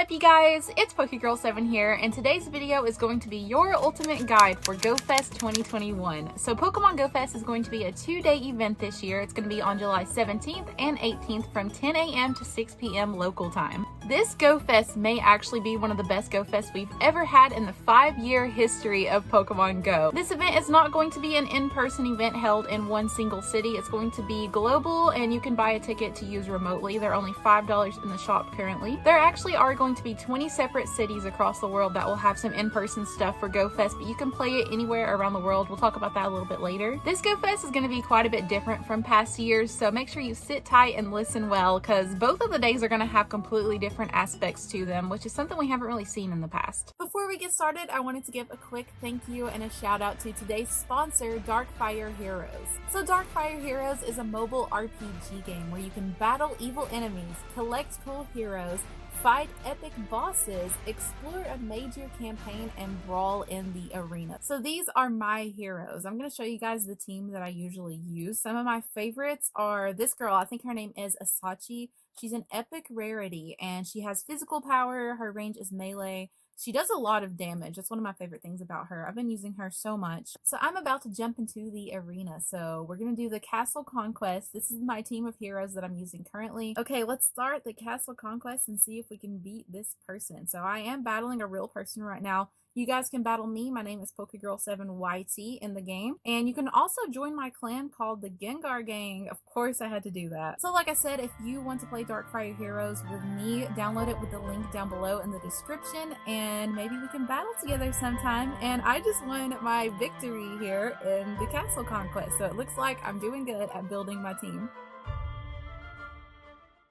up, you guys? It's PokeGirl7 here, and today's video is going to be your ultimate guide for GoFest 2021. So Pokemon Go Fest is going to be a 2-day event this year. It's going to be on July 17th and 18th from 10 a.m. to 6 p.m. local time. This Go Fest may actually be one of the best Go Fests we've ever had in the 5-year history of Pokemon Go. This event is not going to be an in-person event held in one single city. It's going to be global, and you can buy a ticket to use remotely. They're only $5 in the shop currently. There actually are going to be 20 separate cities across the world that will have some in-person stuff for Go Fest, but you can play it anywhere around the world. We'll talk about that a little bit later. This Go Fest is going to be quite a bit different from past years, so make sure you sit tight and listen well, because both of the days are going to have completely different aspects to them, which is something we haven't really seen in the past. Before we get started, I wanted to give a quick thank you and a shout out to today's sponsor, Darkfire Heroes. So Darkfire Heroes is a mobile RPG game where you can battle evil enemies, collect cool heroes, fight epic bosses, explore a major campaign, and brawl in the arena. So these are my heroes. I'm going to show you guys the team that I usually use. Some of my favorites are this girl. I think her name is Asachi. She's an epic rarity, and she has physical power. Her range is melee. She does a lot of damage. That's one of my favorite things about her. I've been using her so much. So I'm about to jump into the arena. So we're going to do the Castle Conquest. This is my team of heroes that I'm using currently. Okay, let's start the Castle Conquest and see if we can beat this person. So I am battling a real person right now. You guys can battle me. My name is PokeGirl7YT in the game. And you can also join my clan called the Gengar Gang. Of course I had to do that. So like I said, if you want to play Darkfire Heroes with me, download it with the link down below in the description, and maybe we can battle together sometime. And I just won my victory here in the Castle Conquest. So it looks like I'm doing good at building my team.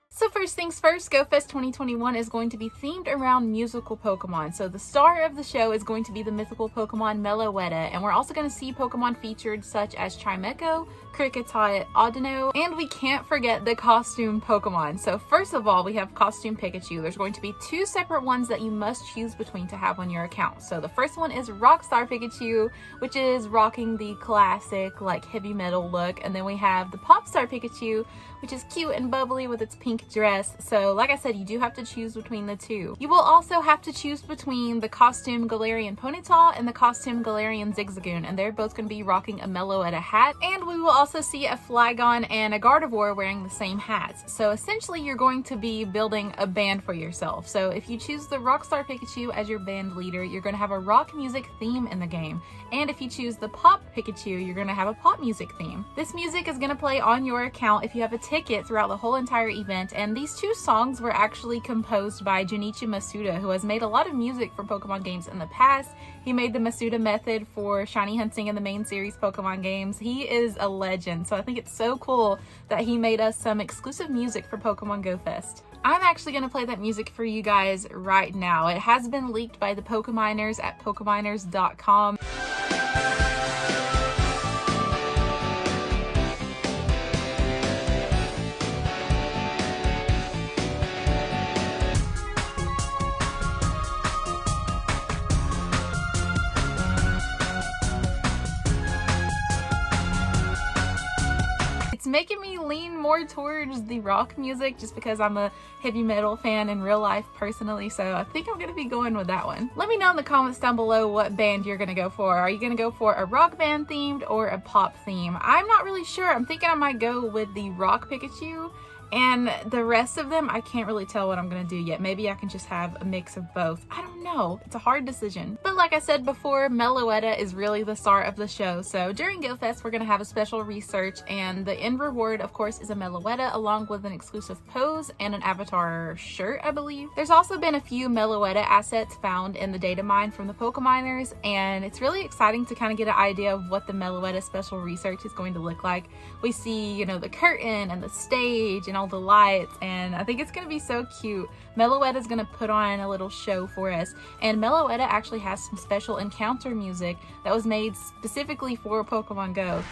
So first things first, Go Fest 2021 is going to be themed around musical Pokemon. So the star of the show is going to be the mythical Pokemon Meloetta, and we're also going to see Pokemon featured such as Chimecho, Kricketot, Audino, and we can't forget the costume Pokemon. So first of all, we have Costume Pikachu. There's going to be 2 separate ones that you must choose between to have on your account. So the first one is Rockstar Pikachu, which is rocking the classic like heavy metal look, and then we have the Popstar Pikachu, which is cute and bubbly with its pink dress. So like I said, you do have to choose between the 2. You will also have to choose between the costume Galarian Ponyta and the costume Galarian Zigzagoon, and they're both going to be rocking a Meloetta hat. And we will also see a Flygon and a Gardevoir wearing the same hats. So essentially you're going to be building a band for yourself. So if you choose the Rockstar Pikachu as your band leader, you're going to have a rock music theme in the game. And if you choose the Pop Pikachu, you're going to have a pop music theme. This music is going to play on your account if you have a ticket throughout the whole entire event, and these 2 songs were actually composed by Junichi Masuda, who has made a lot of music for Pokemon games in the past. He made the Masuda method for Shiny Hunting and the main series Pokemon games. He is a legend, so I think it's so cool that he made us some exclusive music for Pokemon Go Fest. I'm actually going to play that music for you guys right now. It has been leaked by the Pokeminers at Pokeminers.com. Making me lean more towards the rock music just because I'm a heavy metal fan in real life personally, so I think I'm gonna be going with that one. Let me know in the comments down below what band you're gonna go for. Are you gonna go for a rock band themed or a pop theme? I'm not really sure. I'm thinking I might go with the rock Pikachu, and the rest of them I can't really tell what I'm gonna do yet. Maybe I can just have a mix of both. I don't know. It's a hard decision. But like I said before, Meloetta is really the star of the show. So during Go Fest, we're gonna have a special research, and the end reward, of course, is a Meloetta along with an exclusive pose and an avatar shirt, I believe. There's also been a few Meloetta assets found in the data mine from the Pokeminers, and it's really exciting to kind of get an idea of what the Meloetta special research is going to look like. We see, you know, the curtain and the stage and all the lights, and I think it's gonna be so cute. Meloetta is gonna put on a little show for us, and Meloetta actually has some special encounter music that was made specifically for Pokemon Go.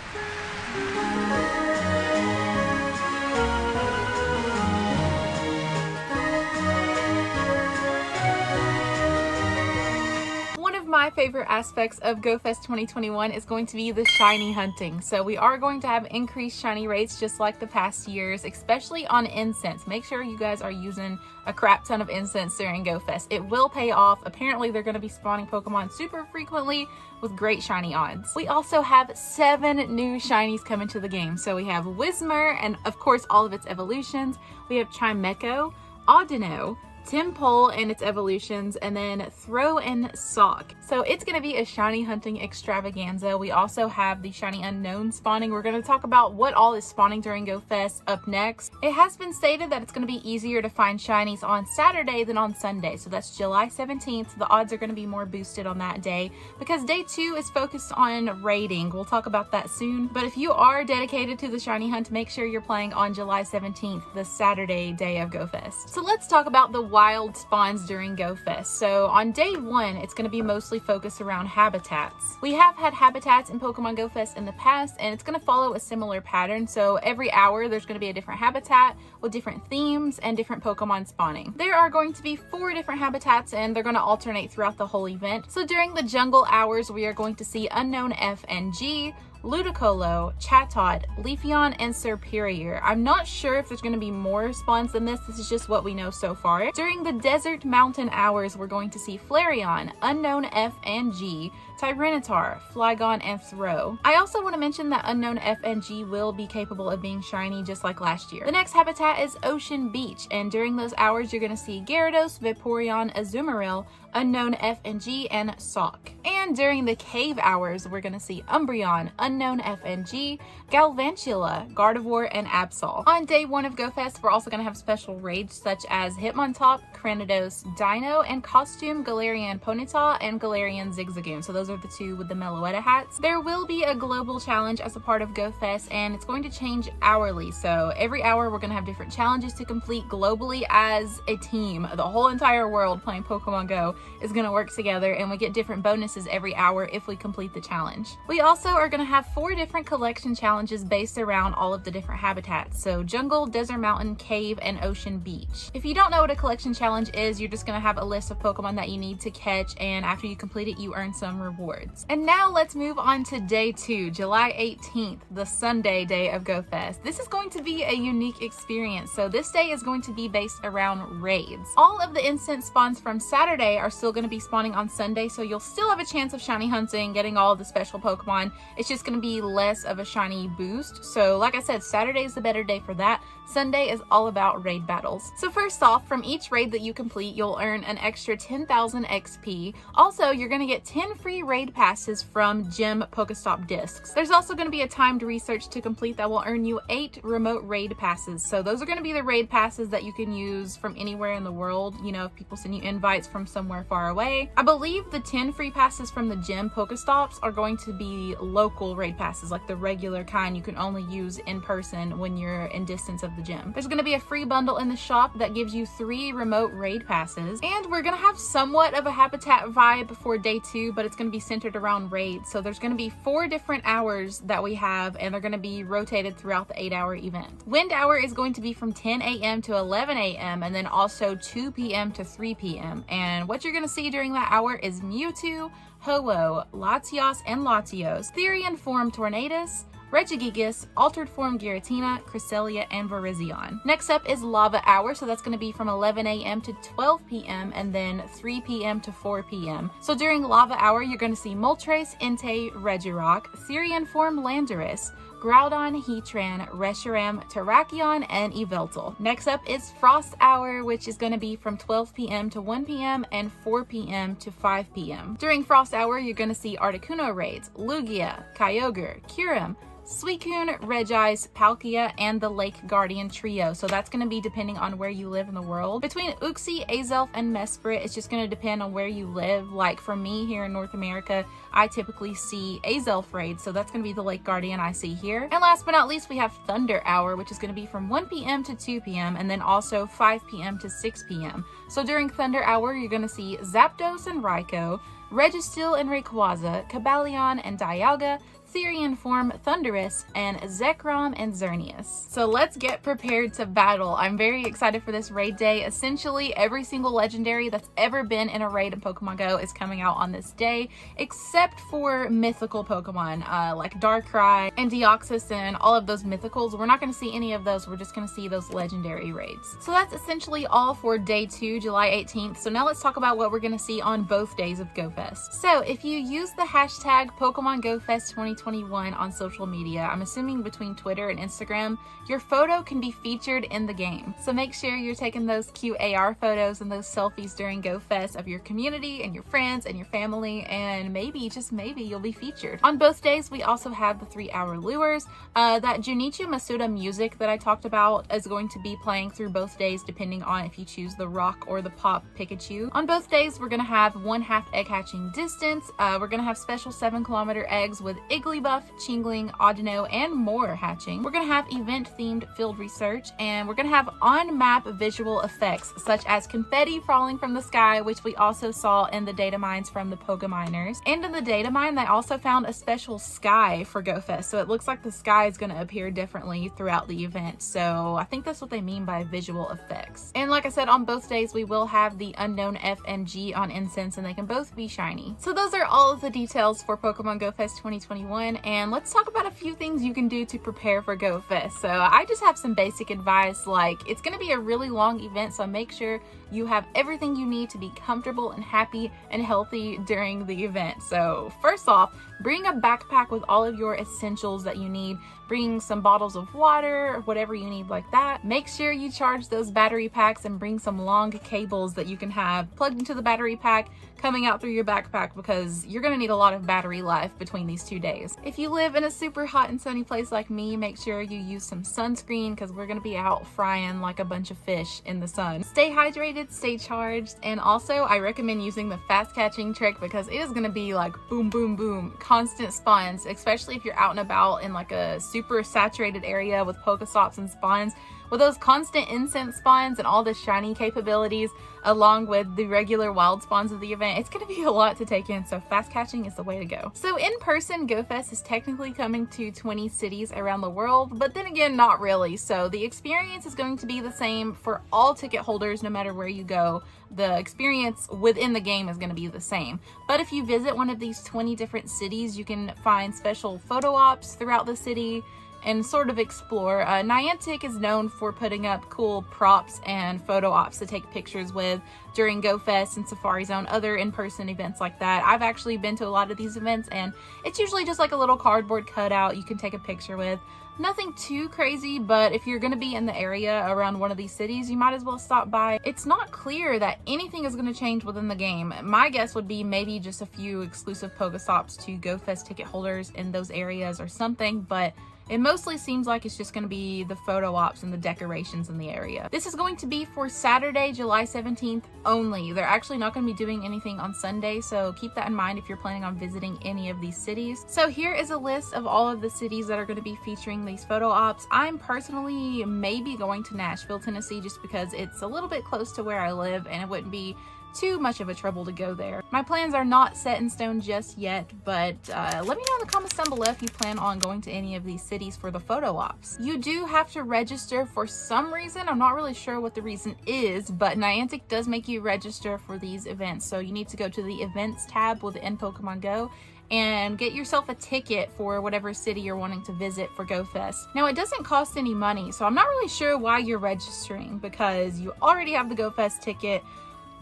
my favorite aspects of GoFest 2021 is going to be the shiny hunting. So we are going to have increased shiny rates just like the past years, especially on incense. Make sure you guys are using a crap ton of incense during GoFest. It will pay off. Apparently they're going to be spawning Pokemon super frequently with great shiny odds. We also have 7 new shinies coming to the game. So we have Whismur and of course all of its evolutions. We have Chimecho, Audino, Tympole and its evolutions, and then Throw and Sock. So it's going to be a shiny hunting extravaganza. We also have the shiny unknown spawning. We're going to talk about what all is spawning during GoFest up next. It has been stated that it's going to be easier to find shinies on Saturday than on Sunday. So that's July 17th. The odds are going to be more boosted on that day because day 2 is focused on raiding. We'll talk about that soon. But if you are dedicated to the shiny hunt, make sure you're playing on July 17th, the Saturday day of GoFest. So let's talk about the wild spawns during GoFest. So on day 1, it's going to be mostly focused around habitats. We have had habitats in Pokemon GoFest in the past, and it's going to follow a similar pattern. So every hour, there's going to be a different habitat with different themes and different Pokemon spawning. There are going to be 4 different habitats, and they're going to alternate throughout the whole event. So during the jungle hours, we are going to see Unknown F and G, Ludicolo, Chatot, Leafeon, and Serperior. I'm not sure if there's going to be more spawns than this. This is just what we know so far. During the Desert Mountain hours, we're going to see Flareon, Unknown F and G, Tyranitar, Flygon, and Throw. I also want to mention that Unknown F and G will be capable of being shiny just like last year. The next habitat is Ocean Beach, and during those hours, you're going to see Gyarados, Vaporeon, Azumarill, Unknown F and G, and Sock. And during the cave hours, we're going to see Umbreon, Unknown F and G, Galvantula, Gardevoir, and Absol. On day 1 of GoFest, we're also going to have special raids such as Hitmontop, Cranidos, Dino, and Costume, Galarian Ponyta, and Galarian Zigzagoon. So those are the 2 with the Meloetta hats. There will be a global challenge as a part of GoFest, and it's going to change hourly. So every hour, we're going to have different challenges to complete globally as a team. The whole entire world playing Pokemon Go is going to work together, and we get different bonuses every hour if we complete the challenge. We also are going to have 4 different collection challenges based around all of the different habitats. So Jungle, Desert Mountain, Cave, and Ocean Beach. If you don't know what a collection challenge is, you're just going to have a list of Pokemon that you need to catch, and after you complete it, you earn some rewards. And now let's move on to day 2, July 18th, the Sunday day of GoFest. This is going to be a unique experience. So this day is going to be based around raids. All of the instance spawns from Saturday are still going to be spawning on Sunday, so you'll still have a chance of shiny hunting, getting all the special Pokemon. It's just going to be less of a shiny boost. So like I said, Saturday is the better day for that. Sunday is all about raid battles. So first off, from each raid that you complete, you'll earn an extra 10,000 XP. Also, you're going to get 10 free raid passes from Gym Pokestop discs. There's also going to be a timed research to complete that will earn you 8 remote raid passes. So those are going to be the raid passes that you can use from anywhere in the world. You know, if people send you invites from somewhere far away. I believe the 10 free passes from the Gym Pokestops are going to be local raid passes, like the regular kind you can only use in person when you're in distance of the gym. There's going to be a free bundle in the shop that gives you 3 remote raid passes, and we're going to have somewhat of a habitat vibe for day 2, but it's going to be centered around raids. So there's going to be 4 different hours that we have, and they're going to be rotated throughout the 8-hour event. Wind hour is going to be from 10 a.m. to 11 a.m. and then also 2 p.m. to 3 p.m. And what you're going to see during that hour is Mewtwo, Ho-Oh, Latios and Latios, Therian form Tornadus, Regigigas, Altered Form Giratina, Cresselia, and Virizion. Next up is Lava Hour, so that's going to be from 11 a.m. to 12 p.m. and then 3 p.m. to 4 p.m. So during Lava Hour, you're going to see Moltres, Entei, Regirock, Therian form Landorus, Groudon, Heatran, Reshiram, Terrakion, and Yveltal. Next up is Frost Hour, which is going to be from 12 p.m. to 1 p.m. and 4 p.m. to 5 p.m. During Frost Hour, you're going to see Articuno raids, Lugia, Kyogre, Kyurem, Suicune, Regice, Palkia, and the Lake Guardian trio. So that's going to be depending on where you live in the world. Between Uxie, Azelf, and Mesprit, it's just going to depend on where you live. Like for me here in North America, I typically see Azelf raids, so that's going to be the Lake Guardian I see here. And last but not least, we have Thunder Hour, which is going to be from 1 p.m. to 2 p.m. and then also 5 p.m. to 6 p.m. So during Thunder Hour, you're going to see Zapdos and Raikou, Registeel and Rayquaza, Cobalion and Dialga, Therian form Thundurus, and Zekrom and Xerneas. So let's get prepared to battle. I'm very excited for this raid day. Essentially, every single legendary that's ever been in a raid in Pokemon Go is coming out on this day, except for mythical Pokemon like Darkrai and Deoxys and all of those mythicals. We're not going to see any of those. We're just going to see those legendary raids. So that's essentially all for day 2, July 18th. So now let's talk about what we're going to see on both days of GoFest. So if you use the hashtag Pokemon GoFest 2021 on social media, I'm assuming between Twitter and Instagram, your photo can be featured in the game. So make sure you're taking those cute AR photos and those selfies during GoFest of your community and your friends and your family, and maybe, just maybe, you'll be featured. On both days, we also have the 3-hour lures. That Junichi Masuda music that I talked about is going to be playing through both days, depending on if you choose the rock or the pop Pikachu. On both days, we're going to have 1/2 egg hatching distance. We're going to have special 7-kilometer eggs with Igglybuff, Chingling, Audino, and more hatching. We're going to have event-themed field research, and we're going to have on-map visual effects, such as confetti falling from the sky, which we also saw in the data mines from the Pokeminers. And in the data mine, they also found a special sky for GoFest, so it looks like the sky is going to appear differently throughout the event. So I think that's what they mean by visual effects. And like I said, on both days, we will have the unknown F and G on Incense, and they can both be shiny. So those are all of the details for Pokemon GoFest 2021, and let's talk about a few things you can do to prepare for GoFest. So I just have some basic advice, like it's going to be a really long event, so make sure you have everything you need to be comfortable and happy and healthy during the event. So first off, bring a backpack with all of your essentials that you need. Bring some bottles of water, whatever you need like that. Make sure you charge those battery packs and bring some long cables that you can have plugged into the battery pack coming out through your backpack, because you're going to need a lot of battery life between these 2 days. If you live in a super hot and sunny place like me, make sure you use some sunscreen, because we're going to be out frying like a bunch of fish in the sun. Stay hydrated, stay charged, and also I recommend using the fast catching trick, because it is going to be like boom, boom, boom, constant spawns, especially if you're out and about in like a super saturated area with Pokestops and spawns. With those constant incense spawns and all the shiny capabilities, along with the regular wild spawns of the event, it's going to be a lot to take in, so fast catching is the way to go. So in person, GoFest is technically coming to 20 cities around the world, but then again, not really. So the experience is going to be the same for all ticket holders, no matter where you go. The experience within the game is going to be the same. But if you visit one of these 20 different cities, you can find special photo ops throughout the city and sort of explore. Niantic is known for putting up cool props and photo ops to take pictures with during GoFest and Safari Zone, other in-person events like that. I've actually been to a lot of these events, and it's usually just like a little cardboard cutout you can take a picture with. Nothing too crazy, but if you're going to be in the area around one of these cities, you might as well stop by. It's not clear that anything is going to change within the game. My guess would be maybe just a few exclusive Pokestops to GoFest ticket holders in those areas or something, but it mostly seems like it's just going to be the photo ops and the decorations in the area. This is going to be for Saturday, July 17th only. They're actually not going to be doing anything on Sunday, so keep that in mind if you're planning on visiting any of these cities. So here is a list of all of the cities that are going to be featuring these photo ops. I'm personally maybe going to Nashville, Tennessee, just because it's a little bit close to where I live and it wouldn't be too much of a trouble to go there. My plans are not set in stone just yet, but let me know in the comments down below if you plan on going to any of these cities for the photo ops. You do have to register for some reason. I'm not really sure what the reason is, but Niantic does make you register for these events. So you need to go to the events tab within Pokemon Go and get yourself a ticket for whatever city you're wanting to visit for GoFest. Now, it doesn't cost any money, so I'm not really sure why you're registering, because you already have the GoFest ticket.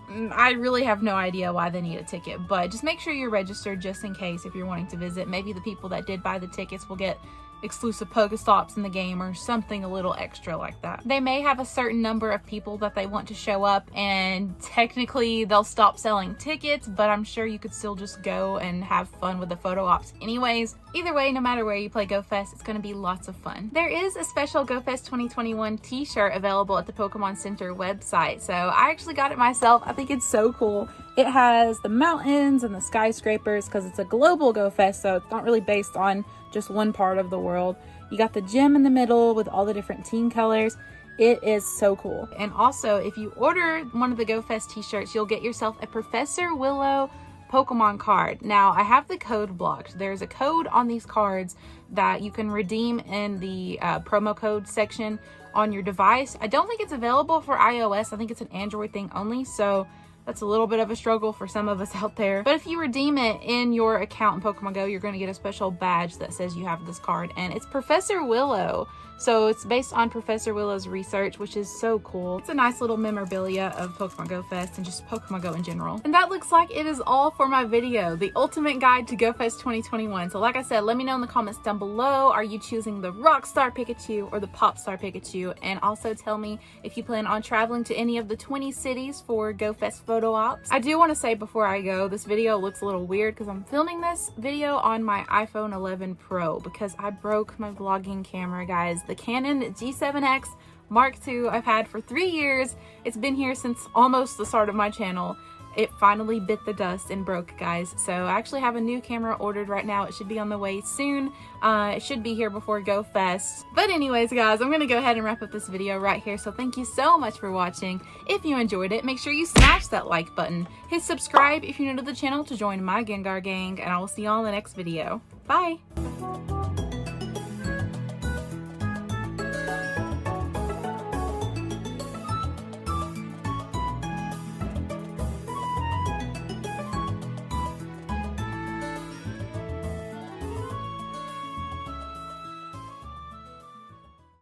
I really have no idea why they need a ticket, but just make sure you're registered just in case if you're wanting to visit. Maybe the people that did buy the tickets will get exclusive Pokestops in the game or something a little extra like that. They may have a certain number of people that they want to show up, and technically they'll stop selling tickets, but I'm sure you could still just go and have fun with the photo ops anyways. Either way, no matter where you play GoFest, it's going to be lots of fun. There is a special GoFest 2021 t-shirt available at the Pokemon Center website, so I actually got it myself. I think it's so cool. It has the mountains and the skyscrapers because it's a global GoFest, so it's not really based on just one part of the world. You got the gym in the middle with all the different team colors. It is so cool. And also, if you order one of the GoFest t-shirts, you'll get yourself a Professor Willow Pokemon card. Now, I have the code blocked. There's a code on these cards that you can redeem in the promo code section on your device. I don't think it's available for iOS. I think it's an Android thing only, so that's a little bit of a struggle for some of us out there. But if you redeem it in your account in Pokemon Go, you're going to get a special badge that says you have this card, and it's Professor Willow. So it's based on Professor Willow's research, which is so cool. It's a nice little memorabilia of Pokemon Go Fest and just Pokemon Go in general. And that looks like it is all for my video, the ultimate guide to Go Fest 2021. So like I said, let me know in the comments down below, are you choosing the Rockstar Pikachu or the Popstar Pikachu? And also tell me if you plan on traveling to any of the 20 cities for Go Fest photo ops. I do want to say before I go, this video looks a little weird because I'm filming this video on my iPhone 11 Pro because I broke my vlogging camera, guys. The Canon G7X Mark II I've had for 3 years. It's been here since almost the start of my channel. It finally bit the dust and broke, guys. So I actually have a new camera ordered right now. It should be on the way soon. It should be here before Go Fest. But anyways, guys, I'm gonna go ahead and wrap up this video right here. So thank you so much for watching. If you enjoyed it, make sure you smash that like button. Hit subscribe if you're new to the channel to join my Gengar gang, and I will see you all in the next video. Bye!